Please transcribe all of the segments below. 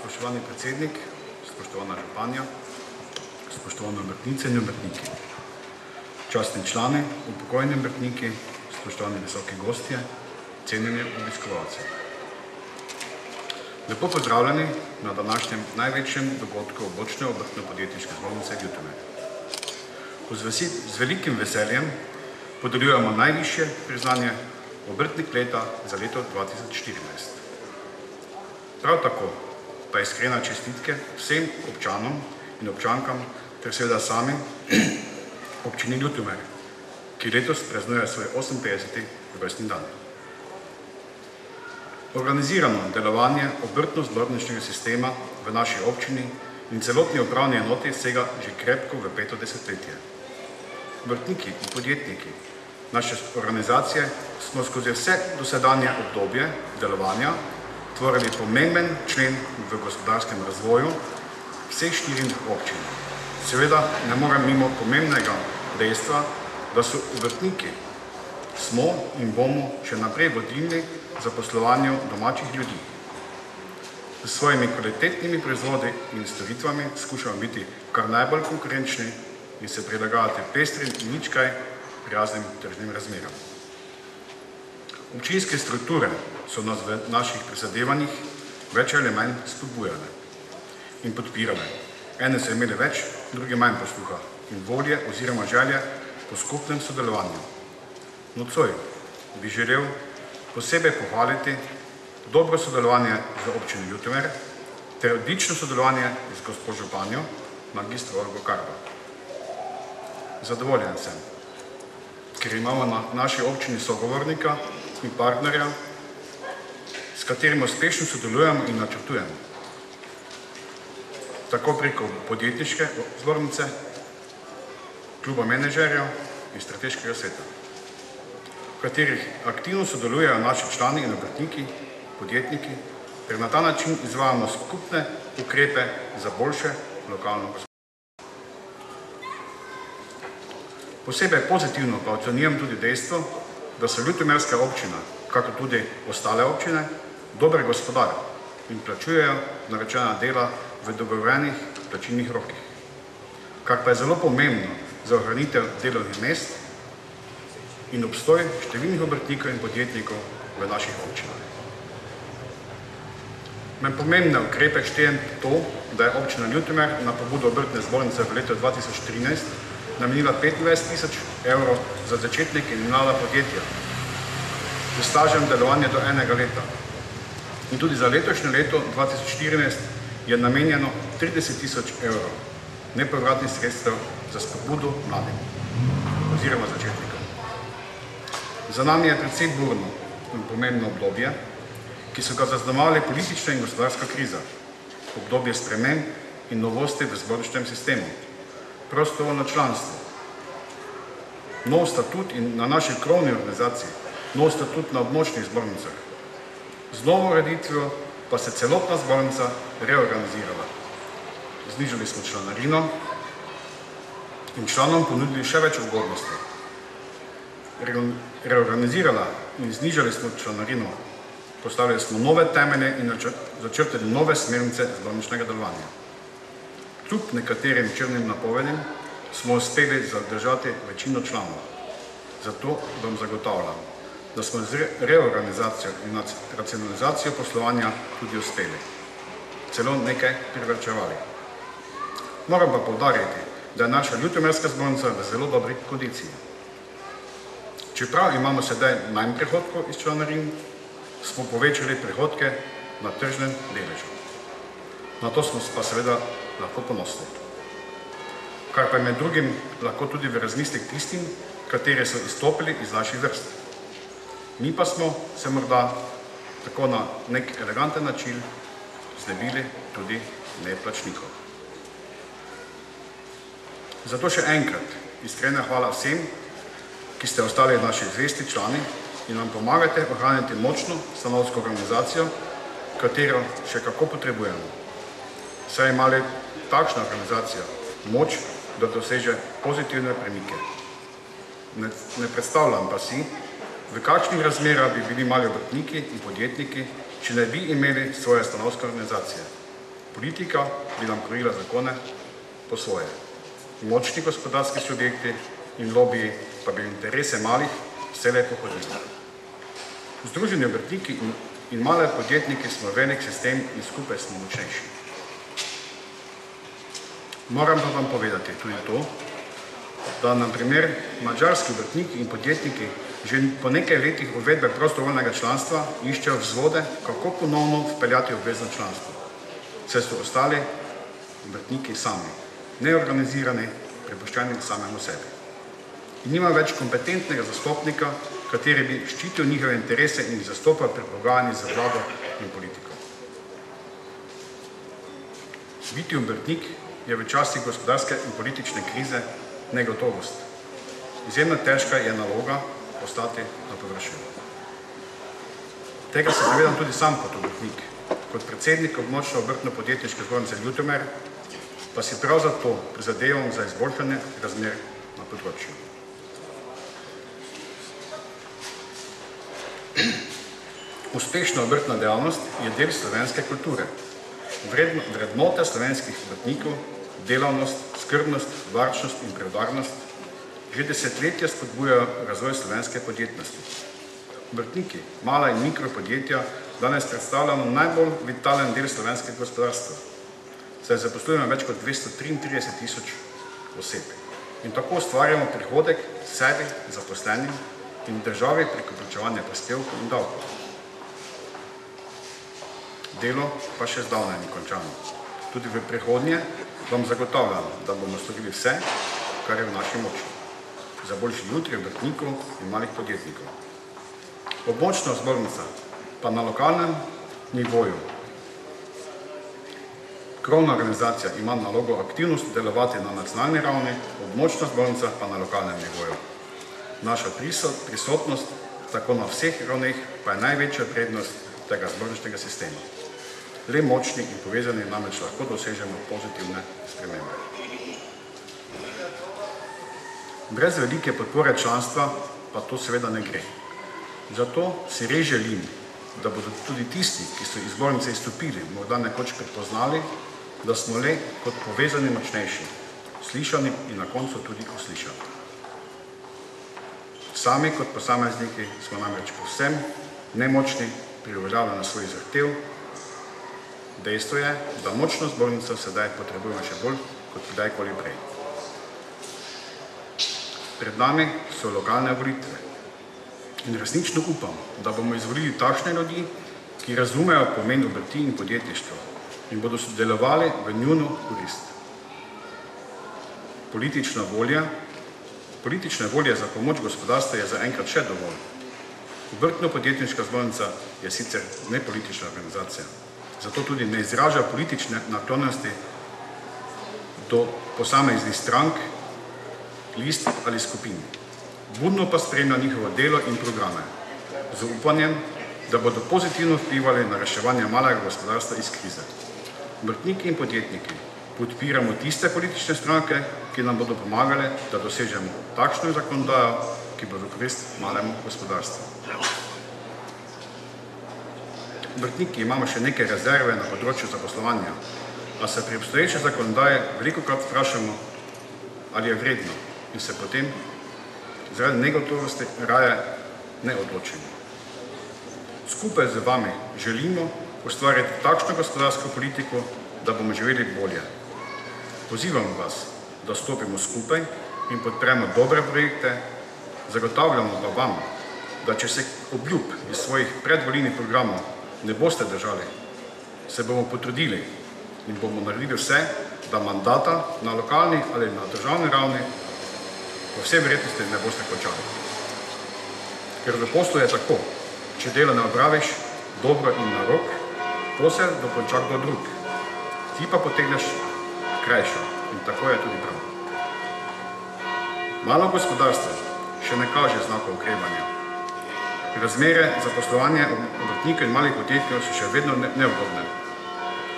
Spoštovani predsednik, spoštovana županja, spoštovane obrtnice in obrtniki, častni člani, upokojeni obrtniki, spoštovani visoki gostje, cenjeni obiskovalci. Lepo pozdravljeni na današnjem največjem dogodku Območne obrtno-podjetniške zbornice Ljutomer. Z velikim veseljem podeljujemo najvišje priznanje Obrtnik leta za leto 2014. Prav tako pa iskrena čestitke vsem občanom in občankam ter seveda sami občini Ljutomer, ki letos praznuje svoj 58. rojstni dan. Organizirano delovanje obrtno-zborničnega sistema v naši občini in celotni upravni enoti sega že krepko v 5. desetletje. Obrtniki in podjetniki naše organizacije smo skozi vse dosedanje obdobje delovanja tvorili pomemben člen v gospodarskem razvoju vseh 4 občin. Seveda ne morem mimo pomembnega dejstva, da so obrtniki smo in bomo še naprej vodilni za poslovanje domačih ljudi. S svojimi kvalitetnimi proizvodi in storitvami skušamo biti kar najbolj konkurenčni in se prilagajati pestrim in nič kaj prijaznim tržnim razmeram. Občinske strukture so nas v naših prizadevanjih več ali manj spodbujale in podpirale. Ene so imeli več, druge manj posluha in volje oziroma želje po skupnem sodelovanju. Nocoj bi želel posebej pohvaliti dobro sodelovanje z občino Ljutomer ter odlično sodelovanje z gospo županjo, magistro Olgo Karba. Zadovoljen sem, ker imamo na naši občini sogovornika in partnerja, s katerim uspešno sodelujemo in načrtujemo. Tako preko podjetniške zbornice, kluba menedžerjev in strateškega sveta, v katerih aktivno sodelujejo naši člani in obrtniki, podjetniki, ter na ta način izvajamo skupne ukrepe za boljše lokalno gospodarstvo. Posebej pozitivno pa ocenjujem tudi dejstvo, da so ljutomerska občina, kakor tudi ostale občine, dobre gospodare in plačujejo naročena dela v dogovorjenih plačilnih rokih, kar pa je zelo pomembno za ohranitev delovnih mest in obstoj številnih obrtnikov in podjetnikov v naših občinah. Med pomembne ukrepe štejem to, da je občina Ljutomer na pobudo obrtne zbornice v letu 2013 namenila 25.000 evrov za začetnike in mlada podjetja s stažem delovanja do 1 leta. In tudi za letošnje leto 2014 je namenjeno 30.000 evrov nepovratnih sredstev za spodbudo mladim oziroma začetnikom. Za nami je precej burno in pomembno obdobje, ki so ga zaznamovali politična in gospodarska kriza, obdobje sprememb in novosti v zborničnem sistemu, prostovoljno članstvo, nov statut in na naši krovni organizaciji, nov statut na območnih zbornicah. Z novo ureditvijo pa se celotna zbornica reorganizirala. Znižali smo članarino in članom ponudili še več ugodnosti. Reorganizirala in znižali smo članarino, postavili smo nove temelje in začrtali nove smernice zborničnega delovanja. Kljub nekaterim črnim napovedim smo uspeli zadržati večino članov. Zato vam zagotavljam, da smo z reorganizacijo in racionalizacijo poslovanja tudi uspeli. Celo nekaj privarčevali. Moram pa poudariti, da je naša ljutomerska zbornica v zelo dobri kondiciji. Čeprav imamo sedaj manj prihodkov iz članarin, smo povečali prihodke na tržnem deležu. Na to smo pa seveda lahko ponosni. Kar pa je med drugim lahko tudi v razmislek tistim, kateri so izstopili iz naših vrst. Mi pa smo se morda tako na nek eleganten način znebili tudi neplačnikov. Zato še enkrat iskrena hvala vsem, ki ste ostali naši zvesti člani in nam pomagate ohraniti močno stanovsko organizacijo, katero še kako potrebujemo. Saj ima le takšna organizacija moč, da doseže pozitivne premike. Ne predstavljam pa si, v kakšnih razmerah bi bili mali obrtniki in podjetniki, če ne bi imeli svoje stanovske organizacije. Politika bi nam krojila zakone po svoje. Močni gospodarski subjekti in lobiji pa bi interese malih vselej pohodili. Združeni obrtniki in male podjetniki smo velik sistem in skupaj smo močnejši. Moram pa vam povedati tudi to, da na primer madžarski obrtniki in podjetniki že po nekaj letih uvedbe prostovoljnega članstva iščejo vzvode, kako ponovno vpeljati obvezno članstvo. Saj so ostali obrtniki sami, neorganizirani, prepuščeni samemu sebi. In nima več kompetentnega zastopnika, kateri bi ščitil njihove interese in jih zastopal pri pogajanjih za vlado in politiko. Biti obrtnik je v časih gospodarske in politične krize negotovost. Izjemno težka je naloga ostati na površju. Tega se zavedam tudi sam kot obrtnik. Kot predsednik območne obrtno-podjetniške zbornice Ljutomer pa si prav zato prizadevam za izboljšanje razmer na področju. Uspešna obrtna dejavnost je del slovenske kulture. Vrednote slovenskih obrtnikov, delavnost, skrbnost, varčnost in preudarnost že desetletja spodbujajo razvoj slovenske podjetnosti. Obrtniki, mala in mikropodjetja danes predstavljamo najbolj vitalen del slovenskega gospodarstva, saj zaposlujemo več kot 233.000 oseb in tako ustvarjamo prihodek sebi, zaposlenim in državi preko plačevanja prispevkov in davkov. Delo pa še zdavnaj ni končano. Tudi v prihodnje vam zagotavljam, da bomo storili vse, kar je v naši moči, za boljši jutri obrtnikov in malih podjetnikov. Območna zbornica pa na lokalnem nivoju. Krovna organizacija ima nalogo aktivno delovati na nacionalni ravni, območna zbornica pa na lokalnem nivoju. Naša prisotnost tako na vseh ravneh pa je največja prednost tega zborničnega sistema. Le močni in povezani namreč lahko dosežemo pozitivne spremembe. Brez velike podpore članstva pa to seveda ne gre. Zato si res želim, da bodo tudi tisti, ki so iz zbornice izstopili, morda nekoč prepoznali, da smo le kot povezani močnejši, slišani in na koncu tudi uslišani. Sami kot posamezniki smo namreč povsem nemočni pri uveljavljanju svojih zahtev. Dejstvo je, da močno zbornico sedaj potrebujemo še bolj kot kdajkoli prej. Pred nami so lokalne volitve in resnično upam, da bomo izvolili takšne ljudi, ki razumejo pomen obrti in podjetništva in bodo sodelovali v njuno korist. Politične volje za pomoč gospodarstva je zaenkrat še dovolj. Obrtno-podjetniška zbornica je sicer nepolitična organizacija, zato tudi ne izraža politične naklonjenosti do posameznih strank, list ali skupin. Budno pa spremlja njihovo delo in programe, z upanjem, da bodo pozitivno vplivali na reševanje malega gospodarstva iz krize. Obrtniki in podjetniki podpiramo tiste politične stranke, ki nam bodo pomagale, da dosežemo takšno zakonodajo, ki bo v korist malemu gospodarstvu. Obrtniki imamo še neke rezerve na področju zaposlovanja, a se pri obstoječe zakonodaje velikokrat vprašamo, ali je vredno in se potem zaradi negotovosti raje ne odločimo. Skupaj z vami želimo ustvarjati takšno gospodarsko politiko, da bomo živeli bolje. Pozivamo vas, da stopimo skupaj in podpremo dobre projekte, zagotavljamo pa vam, da če se obljub iz svojih predvolilnih programov ne boste držali, se bomo potrudili in bomo naredili vse, da mandata na lokalni ali na državni ravni po vsej verjetnosti ne boste končali. Ker v poslu je tako, če delo ne opraviš dobro in na rok, posel dokonča kdo drug. Ti pa potegneš krajšo in tako je tudi prav. Malo gospodarstvo še ne kaže znakov okrevanja. Razmere za poslovanje obrtnikov in malih podjetnikov so še vedno neugodne.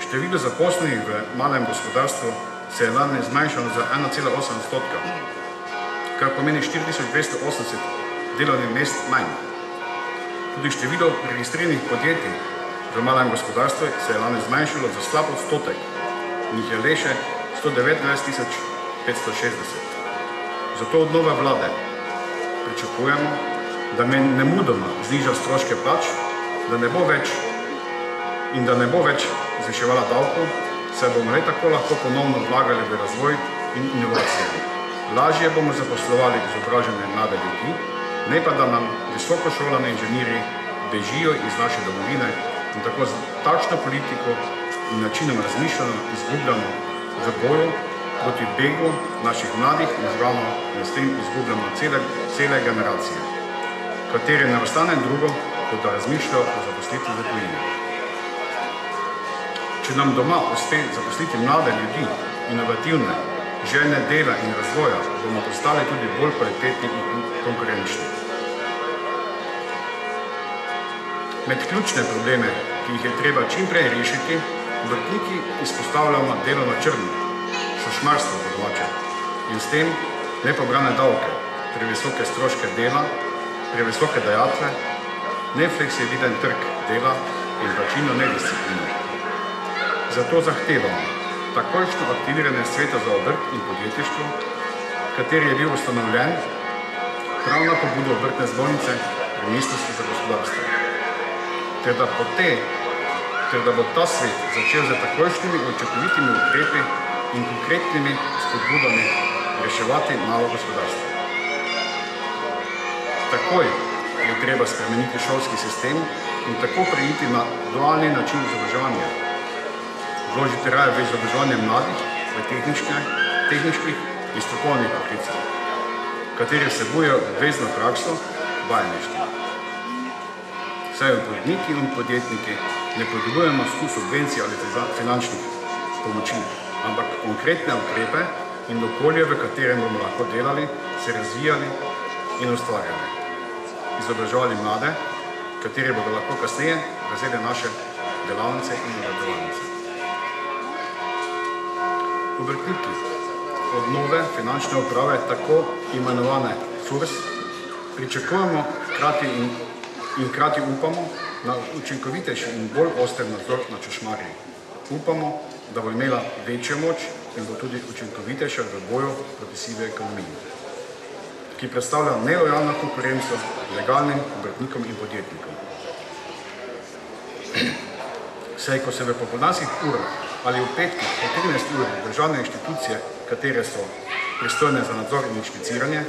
Število zaposlenih v malem gospodarstvu se je lani zmanjšalo za 1,8%, kar pomeni 4280 delovnih mest manj. Tudi število registriranih podjetij v malem gospodarstvu se je lani zmanjšalo za slab odstotek in jih je le še 129.560. Zato od nove vlade pričakujemo, da nemudoma zniža stroške plač, da ne bo več zviševala davkov, saj bomo le tako lahko ponovno vlagali v razvoj in inovacije. Lažje bomo zaposlovali izobražene mlade ljudi, ne pa da nam visokošolani inženirji bežijo iz naše domovine in tako z takšno politiko in načinom razmišljanja izgubljamo v boju proti begu naših mladih možganov in s tem izgubljamo cele generacije, kateri ne ostane drugo, kot da razmišljajo o zaposlitvi v tujini. Če nam doma uspe zaposliti mlade ljudi, inovativne, željne dela in razvoja, bomo postali tudi bolj kvalitetni in konkurenčni. Med ključne probleme, ki jih je treba čim prej rešiti, obrtniki izpostavljamo delo na črno, šušmarstvo po domače in s tem nepobrane davke, previsoke stroške dela, previsoke dajatve, nefleksibilen trg dela in plačilno nedisciplino. Zato zahtevamo takojšnjo aktiviranje Sveta za obrt in podjetništvo, kateri je bil ustanovljen prav na pobudo Obrtne zbornice pri Ministrstvu za gospodarstvo. Ter da bo ta svet začel z takojšnjimi učinkovitimi ukrepi in konkretnimi spodbudami reševati malo gospodarstvo. Takoj je treba spremeniti šolski sistem in tako preiti na dualni način izobraževanja. Vložiti raje v izobraževanje mladih v tehničkih in strokovnih poklicih, kateri vsebujejo obvezno prakso vajeništva. Saj obrtniki in podjetniki ne potrebujemo subvencij ali finančnih pomoči, ampak konkretne ukrepe in okolje, v katerem bomo lahko delali, se razvijali in ustvarjali. Izobraževali mlade, kateri bodo lahko kasneje razvili naše delavnice in obradovalnice. Obrtniki od nove finančne uprave, tako imenovane FURS, pričakujemo hkrati upamo na učinkovitejši in bolj oster nadzor nad šušmarji. Upamo, da bo imela večjo moč in bo tudi učinkovitejša v boju proti sivi ekonomiji, ki predstavlja nelojalno konkurenco legalnim obrtnikom in podjetnikom. Saj, ko se v popoldanskih urah ali v petkih po 13 ur državne inštitucije, katere so pristojne za nadzor in inšpiciranje,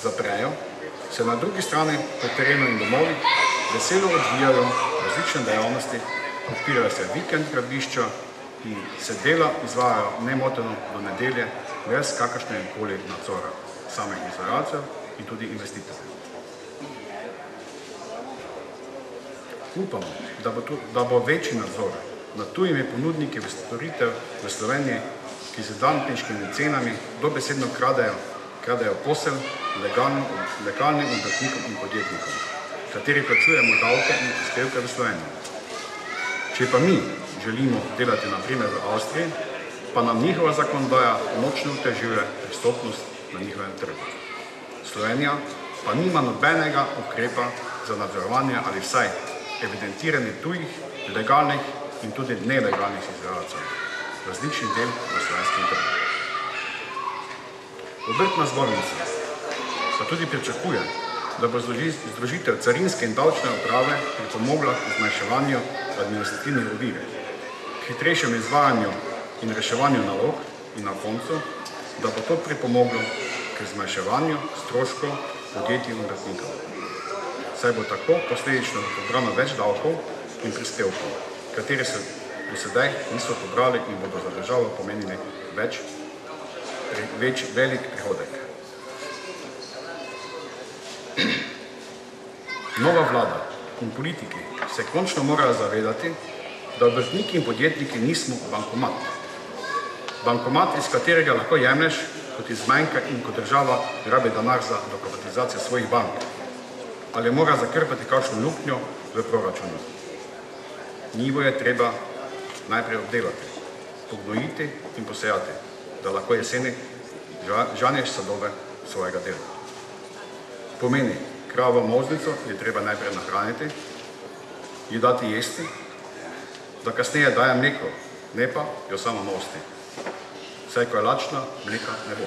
zaprejo, se na drugi strani po terenu in domovih veselo odvijajo različne dejavnosti, odpirajo se vikend gradbišča in se dela izvajajo nemoteno do nedelje brez kakršnegakoli nadzora samih izvajalcev in tudi investitorjev. Upamo, da bo večji nadzor nad tujimi ponudniki v storitev v Sloveniji, ki z dumpinškimi cenami dobesedno kradejo posel legalnim obrtnikom in podjetnikom, kateri plačujemo davke in prispevke v Sloveniji. Če pa mi želimo delati na primer v Avstriji, pa nam njihova zakonodaja močno otežuje pristopnost na njihovem trgu. Slovenija pa nima nobenega ukrepa za nadzorovanje ali vsaj evidentiranje tujih, legalnih in tudi nelegalnih izvajalcev različnih del na slovenskem trgu. Obrtna zbornica pa tudi pričakuje, da bo združitev carinske in davčne uprave pripomogla k zmanjševanju administrativnih ovir, k hitrejšemu izvajanju in reševanju nalog in na koncu, da bo to pripomoglo k zmanjševanju stroškov podjetij in obrtnikov. Saj bo tako posledično pobrano več davkov in prispevkov, kateri se do sedaj niso pobrali in bodo za državo pomenili velik prihodek. Nova vlada in politiki se končno morajo zavedati, da obrtniki in podjetniki nismo bankomat. Bankomat, iz katerega lahko jemlješ, kot iz manjka in kot država rabi denar za dokapitalizacijo svojih bank, ali mora zakrpati kakšno luknjo v proračunu. Njivo je treba najprej obdelati, pognojiti in posejati, da lahko jeseni žanješ sadove svojega dela. Pomeni, kravo molznico je treba najprej nahraniti, ji dati jesti da kasneje daje mleko, ne pa jo samo nosti. Saj ko je lačna, mleka ne bo.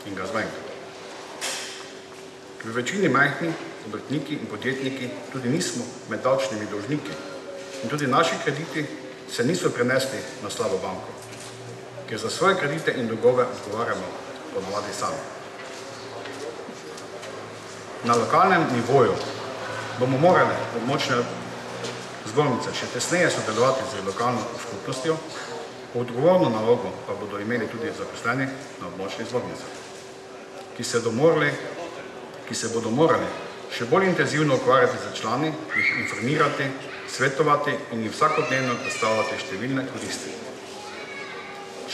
In ga zmanjka. V večini majhni obrtniki in podjetniki tudi nismo med davčnimi dolžniki in tudi naši krediti se niso prenesli na slabo banko, ker za svoje kredite in dolgove odgovarjamo ponavadi sami. Na lokalnem nivoju bomo morali območne zbornice še tesneje sodelovati z lokalno skupnostjo, odgovorno nalogo pa bodo imeli tudi zaposleni na območnih zbornicah, ki se bodo morali še bolj intenzivno ukvarjati z člani, jih informirati, svetovati in jih vsakodnevno predstavljati številne koristi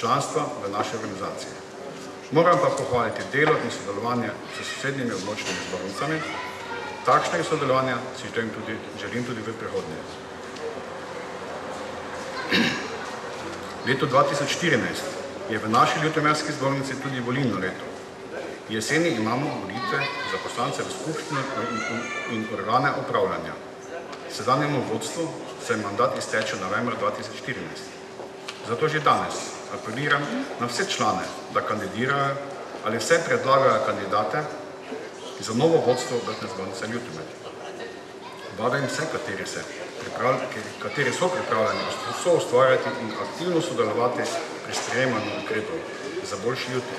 članstva v naši organizaciji. Moram pa pohvaliti delo in sodelovanje s sosednjimi območnimi zbornicami. Takšnega sodelovanja si želim tudi v prihodnje. Leto 2014 je v naši ljutomerski zbornici tudi volilno leto. Jeseni imamo volitve za poslance v skupščino in organe upravljanja. Sedanjemu vodstvu se mandat izteče novembra 2014. Zato že danes apeliram na vse člane, da kandidirajo ali vse predlagajo kandidate za novo vodstvo Obrtne zbornice Ljutomer. Vabim vse, kateri so pripravljeni soustvarjati in aktivno sodelovati pri sprejemanju ukrepov za boljši jutri.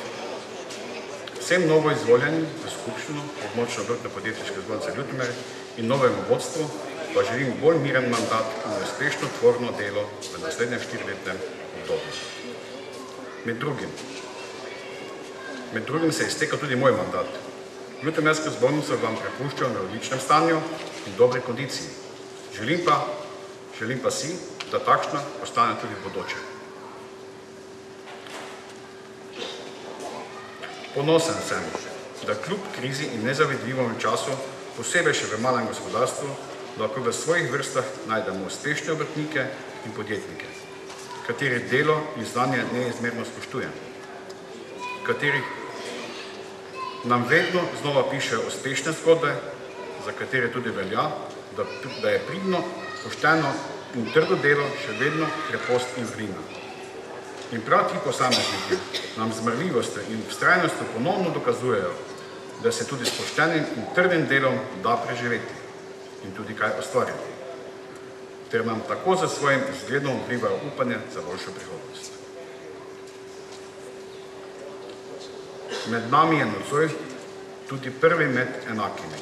Vsem novo izvoljenim v skupščino območne Obrtne podjetniške zbornice Ljutomer in novemu vodstvu pa želim bolj miren mandat in uspešno tvorno delo v naslednjem 4-letnem obdobju. Med drugim se izteka tudi moj mandat. Ljutomersko zbornico vam prepuščam v odličnem stanju in dobri kondiciji. Želim pa si, da takšna postane tudi v bodoče. Ponosen sem, da kljub krizi in nezavidljivemu času, posebej še v malem gospodarstvu, lahko v svojih vrstah najdemo uspešne obrtnike in podjetnike, katerih delo in znanje neizmerno spoštujem, katerih nam vedno znova pišejo uspešne zgodbe, za katere tudi velja, da je pridno, pošteno in trdo delo še vedno krepost in vrlina. In prav ti posamezniki nam z marljivostjo in vztrajnostjo ponovno dokazujejo, da se tudi s poštenim in trdim delom da preživeti in tudi kaj ustvariti, ter nam tako za svojim zgledom vlivajo upanje za boljšo prihodnost. Med nami je nocoj tudi prvi med enakimi,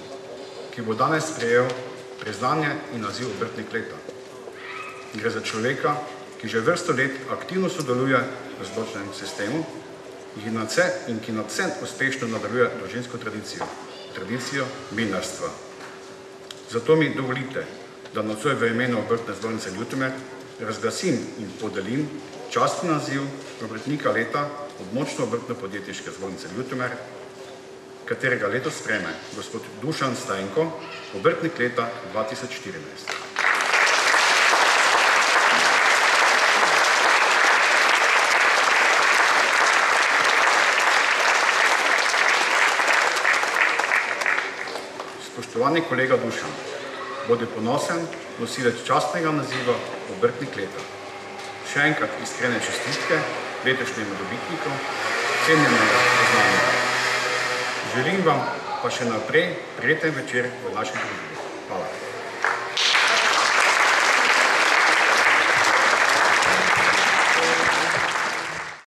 ki bo danes sprejel priznanje in naziv obrtnik leta. Gre za človeka, ki že vrsto let aktivno sodeluje v zborničnem sistemu in ki nadvse uspešno nadaljuje družinsko tradicijo vinarstva. Zato mi dovolite, da nocoj v imenu Obrtne zbornice Ljutomer razglasim in podelim častni naziv obrtnika leta območno Obrtne podjetniške zbornice Ljutomer, katerega letos sprejme gospod Dušan Stajenko, obrtnik leta 2014. Spoštovani kolega Dušan, bodi ponosen nosilec častnega naziva obrtnik leta. Še enkrat iskrene čestitke letošnjemu dobitniku, cenjenega poznanja. Želim vam pa še naprej prijeten večer v naši družbi. Hvala.